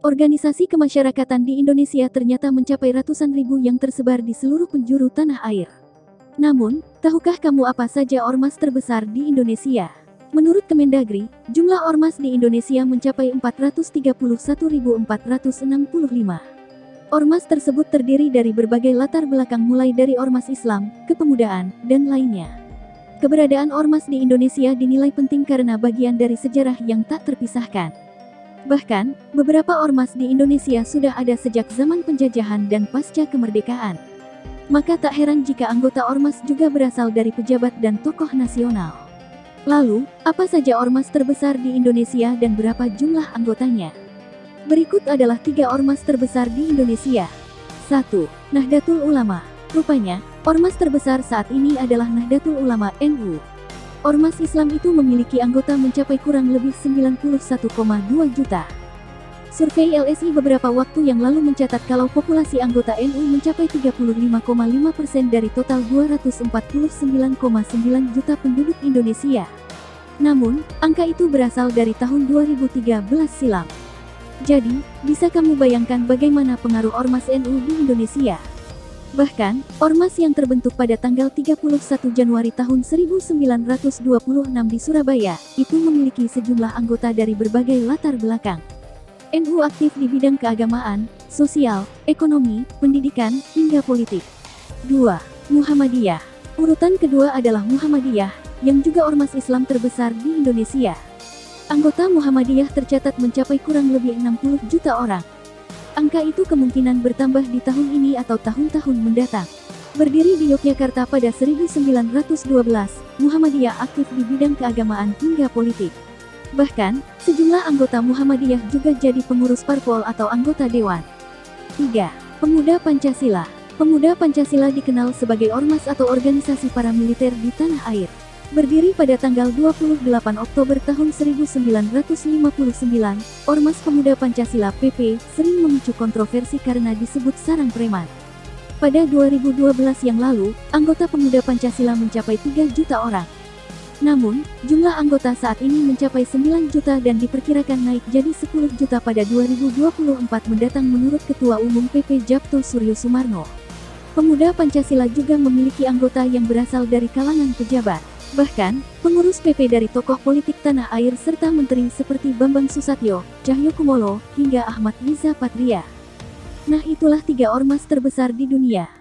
Organisasi kemasyarakatan di Indonesia ternyata mencapai ratusan ribu yang tersebar di seluruh penjuru tanah air. Namun, tahukah kamu apa saja ormas terbesar di Indonesia? Menurut Kemendagri, jumlah ormas di Indonesia mencapai 431.465. Ormas tersebut terdiri dari berbagai latar belakang mulai dari ormas Islam, kepemudaan, dan lainnya. Keberadaan ormas di Indonesia dinilai penting karena bagian dari sejarah yang tak terpisahkan. Bahkan, beberapa ormas di Indonesia sudah ada sejak zaman penjajahan dan pasca kemerdekaan. Maka tak heran jika anggota ormas juga berasal dari pejabat dan tokoh nasional. Lalu, apa saja ormas terbesar di Indonesia dan berapa jumlah anggotanya? Berikut adalah 3 ormas terbesar di Indonesia. 1. Nahdlatul Ulama. Rupanya, ormas terbesar saat ini adalah Nahdlatul Ulama NU. Ormas Islam itu memiliki anggota mencapai kurang lebih 91,2 juta. Survei LSI beberapa waktu yang lalu mencatat kalau populasi anggota NU mencapai 35,5% dari total 249,9 juta penduduk Indonesia. Namun, angka itu berasal dari tahun 2013 silam. Jadi, bisa kamu bayangkan bagaimana pengaruh ormas NU di Indonesia? Bahkan, ormas yang terbentuk pada tanggal 31 Januari tahun 1926 di Surabaya, itu memiliki sejumlah anggota dari berbagai latar belakang. NU aktif di bidang keagamaan, sosial, ekonomi, pendidikan, hingga politik. 2. Muhammadiyah. Urutan kedua adalah Muhammadiyah, yang juga ormas Islam terbesar di Indonesia. Anggota Muhammadiyah tercatat mencapai kurang lebih 60 juta orang. Angka itu kemungkinan bertambah di tahun ini atau tahun-tahun mendatang. Berdiri di Yogyakarta pada 1912, Muhammadiyah aktif di bidang keagamaan hingga politik. Bahkan, sejumlah anggota Muhammadiyah juga jadi pengurus parpol atau anggota dewan. 3. Pemuda Pancasila. Pemuda Pancasila dikenal sebagai ormas atau organisasi paramiliter di tanah air. Berdiri pada tanggal 28 Oktober tahun 1959, Ormas Pemuda Pancasila PP sering memicu kontroversi karena disebut sarang preman. Pada 2012 yang lalu, anggota Pemuda Pancasila mencapai 3 juta orang. Namun, jumlah anggota saat ini mencapai 9 juta dan diperkirakan naik jadi 10 juta pada 2024 mendatang menurut Ketua Umum PP Japto Suryo Sumarno. Pemuda Pancasila juga memiliki anggota yang berasal dari kalangan pejabat. Bahkan, pengurus PP dari tokoh politik tanah air serta menteri seperti Bambang Susatyo, Cahyokumolo, hingga Ahmad Riza Patria. Nah, itulah 3 ormas terbesar di dunia.